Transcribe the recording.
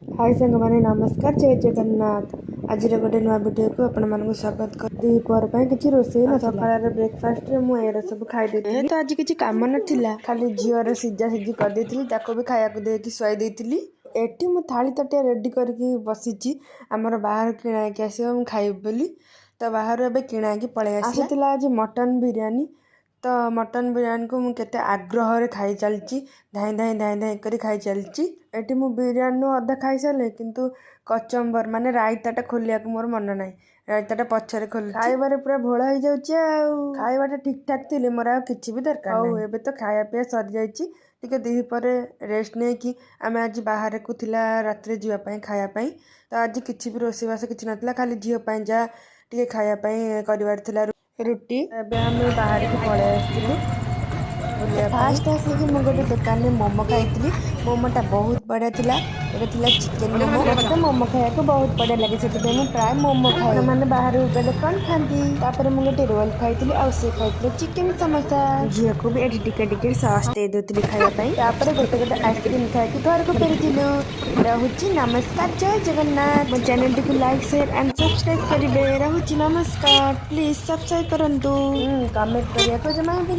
हाय सांग माने नमस्कार जय जगन्नाथ। आज गोटे नुआ वीडियो को आपण मानक स्वागत कर दीपर किसी रोषे ना सकाळ ब्रेकफास्ट रे मु एरा सब खाई देती तो आज किसी काम नथिला खाली झीवर सिजा सिजी कर देती ताको भी खाया को देकी सुई देती एटी मु थाली तटिया रेडी करके बसीची आमर बाहर किणा के आसीबो मु खाइब बोली तो बाहर एबे किणा के पळे आसीला आज मटन बिरयानी तो मटन बिरयानी को मुझे आग्रह रे खाई चलची धाई धाई धाई धाई करी खाई चलची एटी मु बिरयानी अधा खाई सारे किंतु कचम्बर माने रायताटा खोलिया को मोर मन ना रायताटा पछरे खोल खाइबारे पूरा भोला हो जाउची आ खाइबाटा ठीक ठाक थिले मोर आ किछि भी दरकार नै एबे तो खाया पिया सर जाइची टिके देही पर रेस्ट नै कि आमे आज बाहर को थिला रात्रे जीवा पई खाया पई तो आज किछि भी रोसी बास किछि नथिला खाली झियो पई जा टिके खाया पई करिवार थिला रुटी एबे हम बाहर की पळे आसली फास्ट आसिक मु गोटे दुकान में मोमो खाई मोमोटा बहुत बढ़िया थिला एटा थिला चिकेन मोमो मते मोमो खाया को बहुत बढ़िया लगे से मु प्राय मोमो खाए माने बाहर गले कौन खाती तापर मु गोटे रोल खाई और से खाई चिकेन समोसा झील को भी एटी टिके टिके सॉस दे देती खाया तापर गोटे गोटे आइसक्रीम खाई घर को फेरिलु रहुची नमस्कार जय जगन्नाथ मो चैनल को लाइक शेयर एंड सब्सक्राइब करेंगे रहुची नमस्कार प्लीज सब्सक्राइब करंतु कमेंट करिया को जमा